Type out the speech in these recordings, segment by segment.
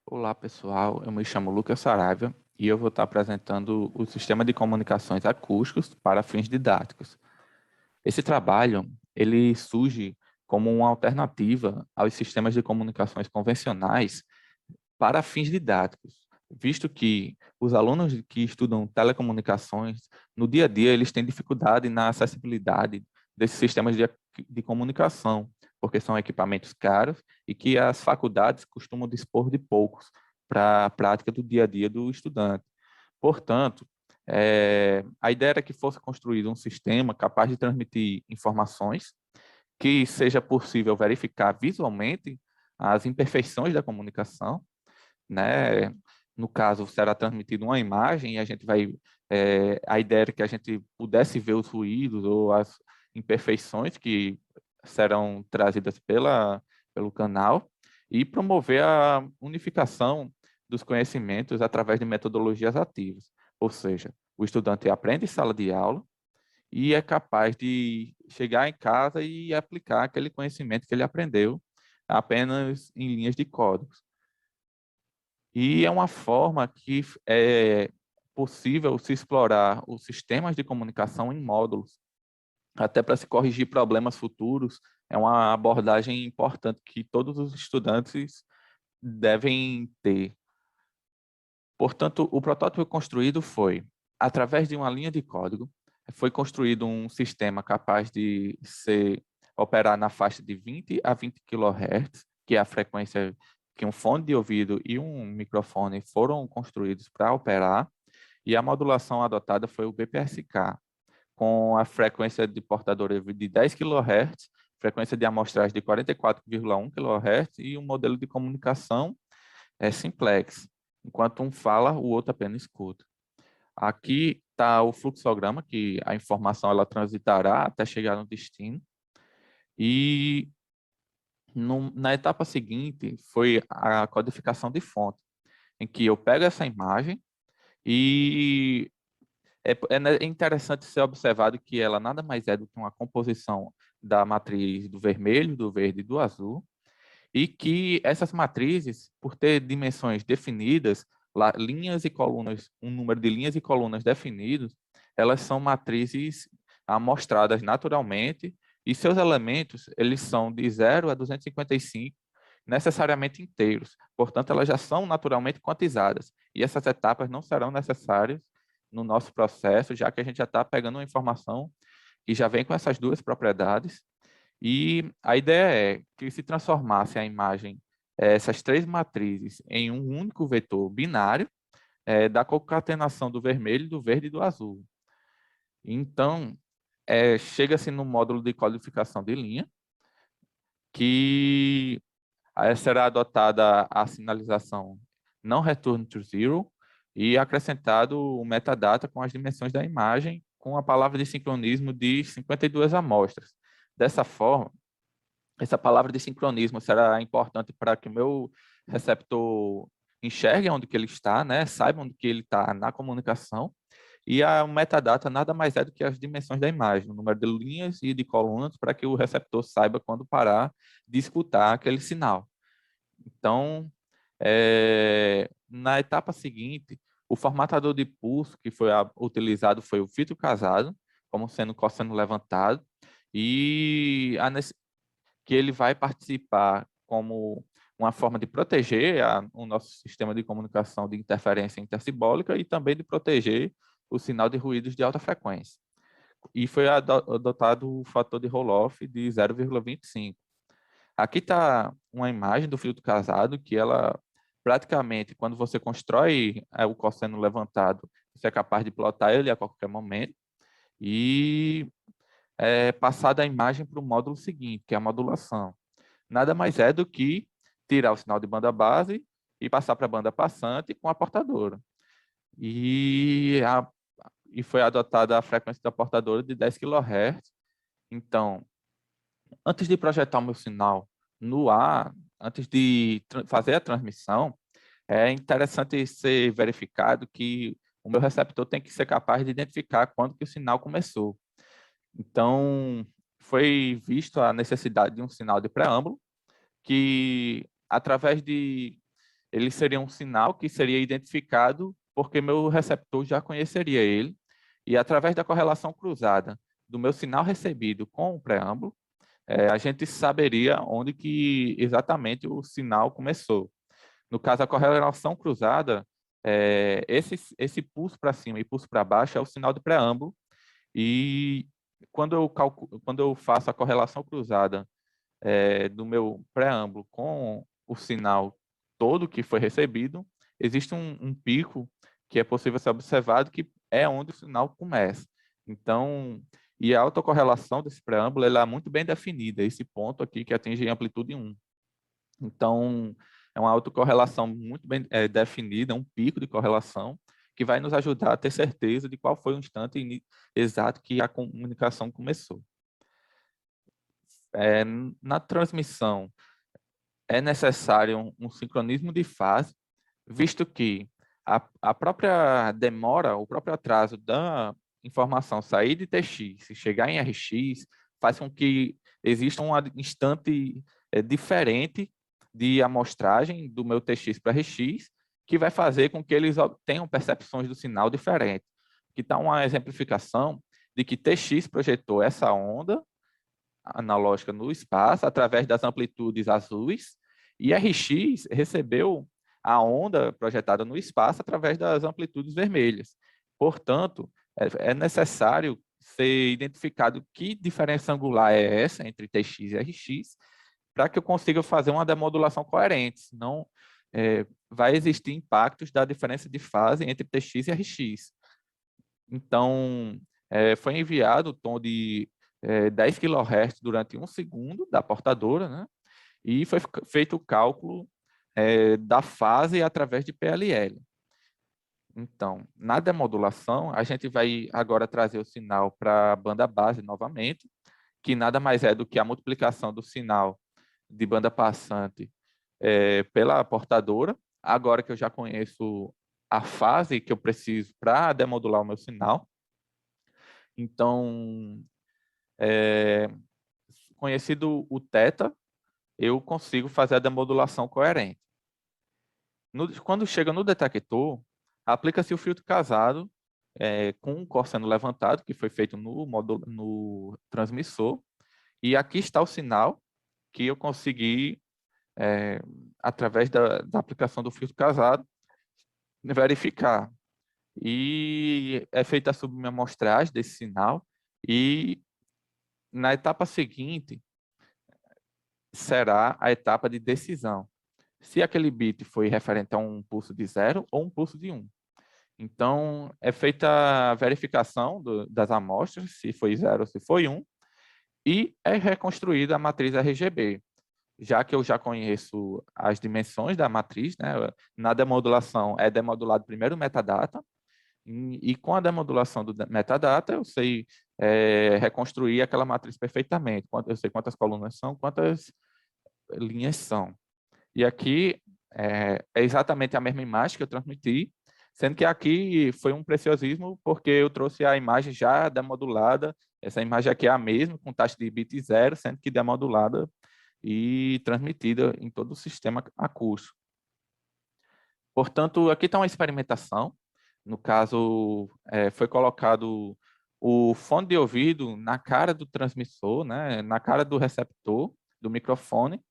Olá, pessoal. Eu me chamo Lucas Saraiva e eu vou estar apresentando o sistema de comunicações acústicos para fins didáticos. Esse trabalho, ele surge como uma alternativa aos sistemas de comunicações convencionais para fins didáticos, visto que os alunos que estudam telecomunicações, no dia a dia, eles têm dificuldade na acessibilidade desses sistemas de comunicação, porque são equipamentos caros e que as faculdades costumam dispor de poucos para a prática do dia a dia do estudante. Portanto, a ideia era que fosse construído um sistema capaz de transmitir informações, que seja possível verificar visualmente as imperfeições da comunicação, né? No caso, será transmitida uma imagem e a gente vai. A ideia era que a gente pudesse ver os ruídos ou as imperfeições que serão trazidas pelo canal e promover a unificação dos conhecimentos através de metodologias ativas. Ou seja, o estudante aprende em sala de aula e é capaz de chegar em casa e aplicar aquele conhecimento que ele aprendeu apenas em linhas de código. E é uma forma que é possível se explorar os sistemas de comunicação em módulos, até para se corrigir problemas futuros. É uma abordagem importante que todos os estudantes devem ter. Portanto, o protótipo construído foi, através de uma linha de código, foi construído um sistema capaz de operar na faixa de 20 a 20 kHz, que é a frequência que um fone de ouvido e um microfone foram construídos para operar, e a modulação adotada foi o BPSK, com a frequência de portador de 10 kHz, frequência de amostragem de 44,1 kHz e um modelo de comunicação simplex. Enquanto um fala, o outro apenas escuta. Aqui está o fluxograma, que a informação ela transitará até chegar no destino. E na etapa seguinte foi a codificação de fonte, em que eu pego essa imagem e é interessante ser observado que ela nada mais é do que uma composição da matriz do vermelho, do verde e do azul, e que essas matrizes, por ter dimensões definidas, linhas e colunas, um número de linhas e colunas definidos, elas são matrizes amostradas naturalmente e seus elementos, eles são de 0 a 255, necessariamente inteiros. Portanto, elas já são naturalmente quantizadas. E essas etapas não serão necessárias no nosso processo, já que a gente já está pegando uma informação que já vem com essas duas propriedades, e a ideia é que se transformasse a imagem, essas três matrizes, em um único vetor binário, da concatenação do vermelho, do verde e do azul. Então, chega-se no módulo de codificação de linha, que será adotada a sinalização não return to zero e acrescentado o metadata com as dimensões da imagem, com a palavra de sincronismo de 52 amostras. Dessa forma, essa palavra de sincronismo será importante para que o meu receptor enxergue onde que ele está, né? Saiba onde que ele está na comunicação. E a metadata nada mais é do que as dimensões da imagem, o número de linhas e de colunas, para que o receptor saiba quando parar de escutar aquele sinal. Então, na etapa seguinte, o formatador de pulso que foi utilizado foi o filtro casado, como sendo cosseno levantado, e que ele vai participar como uma forma de proteger o nosso sistema de comunicação de interferência intercibólica e também de proteger o sinal de ruídos de alta frequência. E foi adotado o fator de roll-off de 0,25. Aqui está uma imagem do filtro casado que ela praticamente, quando você constrói o cosseno levantado, você é capaz de plotar ele a qualquer momento e passar a imagem para o módulo seguinte, que é a modulação. Nada mais é do que tirar o sinal de banda base e passar para a banda passante com a portadora. E, e foi adotada a frequência da portadora de 10 kHz. Então, antes de projetar o meu sinal no ar, antes de fazer a transmissão, é interessante ser verificado que o meu receptor tem que ser capaz de identificar quando que o sinal começou. Então, foi visto a necessidade de um sinal de preâmbulo, que através de ele seria um sinal que seria identificado porque meu receptor já conheceria ele, e através da correlação cruzada do meu sinal recebido com o preâmbulo, a gente saberia onde que exatamente o sinal começou. No caso, a correlação cruzada, esse pulso para cima e pulso para baixo é o sinal de preâmbulo, e quando eu faço a correlação cruzada do meu preâmbulo com o sinal todo que foi recebido, existe um pico que é possível ser observado, que é onde o sinal começa. Então, e a autocorrelação desse preâmbulo ela é muito bem definida, esse ponto aqui que atinge amplitude 1. Então, é uma autocorrelação muito bem definida, um pico de correlação, que vai nos ajudar a ter certeza de qual foi o instante exato que a comunicação começou. Na transmissão, é necessário um sincronismo de fase, visto que a própria demora, o próprio atraso da informação sair de TX e chegar em RX, faz com que exista um instante diferente de amostragem do meu TX para RX, que vai fazer com que eles tenham percepções do sinal diferentes. Que está uma exemplificação de que TX projetou essa onda analógica no espaço através das amplitudes azuis, e RX recebeu a onda projetada no espaço através das amplitudes vermelhas. Portanto, é necessário ser identificado que diferença angular é essa entre TX e RX, para que eu consiga fazer uma demodulação coerente, senão vai existir impactos da diferença de fase entre TX e RX. Então, foi enviado o tom de 10 kHz durante 1 segundo da portadora, né? E foi feito o cálculo da fase através de PLL. Então, na demodulação, a gente vai agora trazer o sinal para a banda base novamente, que nada mais é do que a multiplicação do sinal de banda passante pela portadora. Agora que eu já conheço a fase que eu preciso para demodular o meu sinal. Então, conhecido o θ, eu consigo fazer a demodulação coerente. Quando chega no detector, aplica-se o filtro casado com o cosseno levantado, que foi feito no transmissor, e aqui está o sinal que eu consegui, através da aplicação do filtro casado, verificar. E é feita a subamostragem desse sinal, e na etapa seguinte será a etapa de decisão. Se aquele bit foi referente a um pulso de 0 ou um pulso de 1. Então, é feita a verificação das amostras, se foi 0 ou se foi 1, e é reconstruída a matriz RGB. Já que eu já conheço as dimensões da matriz, né? Na demodulação é demodulado primeiro o metadata, e com a demodulação do metadata eu sei reconstruir aquela matriz perfeitamente. Eu sei quantas colunas são, quantas linhas são. E aqui é exatamente a mesma imagem que eu transmiti, sendo que aqui foi um preciosismo porque eu trouxe a imagem já demodulada. Essa imagem aqui é a mesma, com taxa de bit 0, sendo que demodulada e transmitida em todo o sistema acústico. Portanto, aqui está uma experimentação. No caso, foi colocado o fone de ouvido na cara do transmissor, né, na cara do receptor do microfone,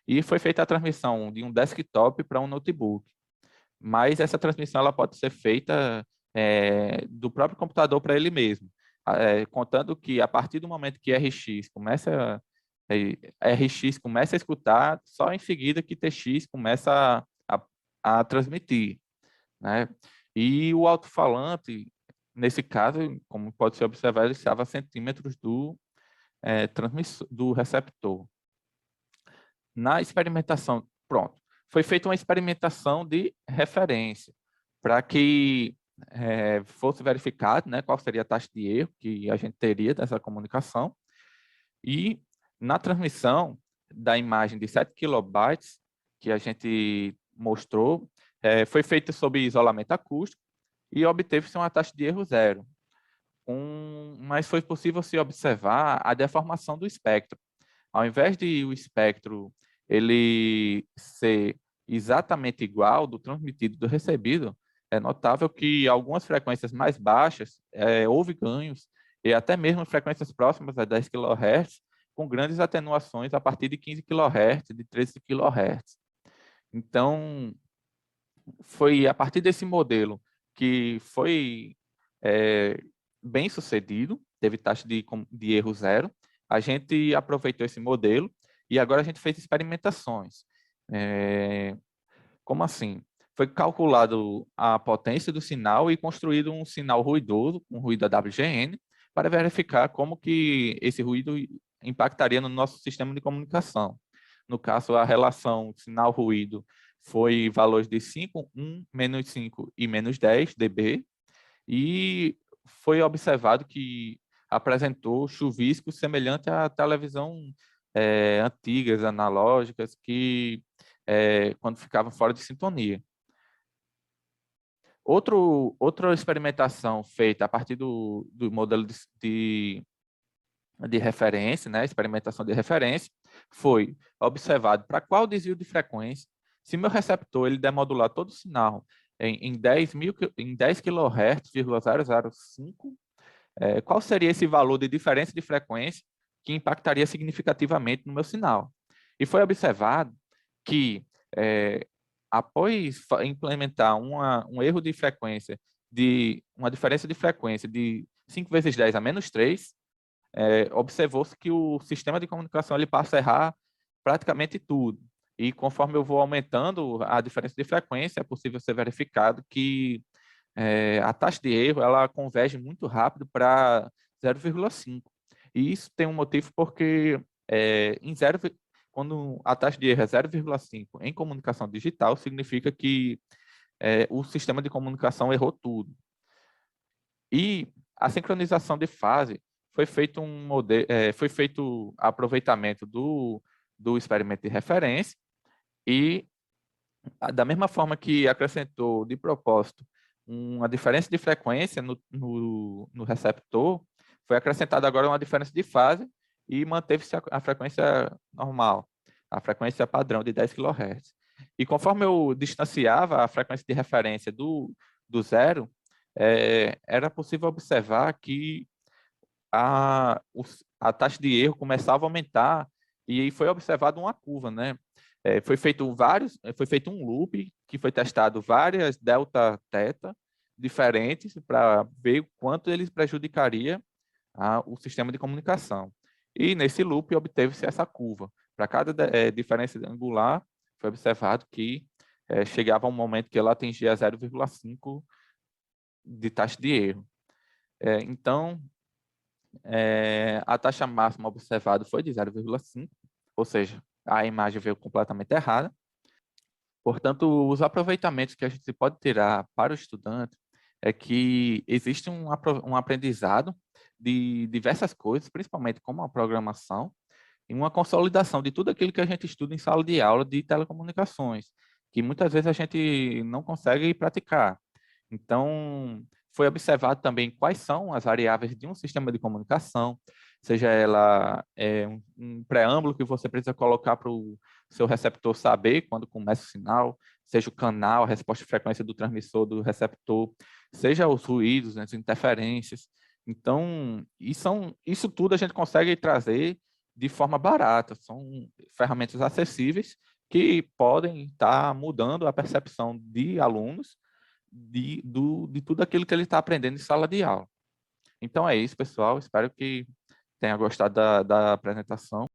e foi feita a transmissão de um desktop para um notebook. Mas essa transmissão ela pode ser feita do próprio computador para ele mesmo, contando que a partir do momento que RX começa a escutar, só em seguida que TX começa a transmitir, né? E o alto-falante, nesse caso, como pode ser observado, ele estava a centímetros do receptor. Na experimentação, pronto, foi feita uma experimentação de referência para que fosse verificado, né, qual seria a taxa de erro que a gente teria dessa comunicação. E na transmissão da imagem de 7 kilobytes que a gente mostrou, foi feita sob isolamento acústico e obteve-se uma taxa de erro 0. Mas foi possível se observar a deformação do espectro. Ao invés de o espectro ele ser exatamente igual do transmitido e do recebido, é notável que algumas frequências mais baixas houve ganhos, e até mesmo frequências próximas a 10 kHz, com grandes atenuações a partir de 15 kHz, de 13 kHz. Então, foi a partir desse modelo que foi bem sucedido, teve taxa de erro zero. A gente aproveitou esse modelo e agora a gente fez experimentações. Como assim? Foi calculado a potência do sinal e construído um sinal ruidoso, um ruído AWGN, para verificar como que esse ruído impactaria no nosso sistema de comunicação. No caso, a relação sinal-ruído foi valores de 5, 1, menos 5 e menos 10 dB, e foi observado que apresentou chuviscos semelhante à televisão antigas, analógicas, que quando ficavam fora de sintonia. Outra experimentação feita a partir do modelo de referência, né, experimentação de referência, foi observado para qual desvio de frequência, se meu receptor ele demodular todo o sinal em 10 kHz,005, qual seria esse valor de diferença de frequência que impactaria significativamente no meu sinal. E foi observado que, após implementar um erro de frequência, uma diferença de frequência de 5 vezes 10 a menos 3, observou-se que o sistema de comunicação ele passa a errar praticamente tudo. E conforme eu vou aumentando a diferença de frequência, é possível ser verificado que a taxa de erro ela converge muito rápido para 0,5. E isso tem um motivo porque quando a taxa de erro é 0,5 em comunicação digital, significa que o sistema de comunicação errou tudo. E a sincronização de fase foi feito aproveitamento do experimento de referência e da mesma forma que acrescentou de propósito uma diferença de frequência no receptor, foi acrescentada agora uma diferença de fase e manteve-se a frequência normal, a frequência padrão de 10 kHz. E conforme eu distanciava a frequência de referência do zero, era possível observar que a taxa de erro começava a aumentar e foi observado uma curva, né? Foi feito um loop que foi testado várias delta teta diferentes para ver o quanto eles prejudicaria o sistema de comunicação. E nesse loop obteve-se essa curva. Para cada diferença angular, foi observado que chegava um momento que ela atingia 0,5 de taxa de erro. Então, a taxa máxima observada foi de 0,5, ou seja, a imagem veio completamente errada. Portanto, os aproveitamentos que a gente pode tirar para o estudante é que existe um aprendizado de diversas coisas, principalmente como a programação, e uma consolidação de tudo aquilo que a gente estuda em sala de aula de telecomunicações, que muitas vezes a gente não consegue praticar. Então, foi observado também quais são as variáveis de um sistema de comunicação, seja ela um preâmbulo que você precisa colocar para o seu receptor saber quando começa o sinal, seja o canal, a resposta de frequência do transmissor, do receptor, seja os ruídos, as interferências. Então, isso tudo a gente consegue trazer de forma barata, são ferramentas acessíveis que podem estar mudando a percepção de alunos de tudo aquilo que ele está aprendendo em sala de aula. Então é isso, pessoal. Espero que tenha gostado da apresentação.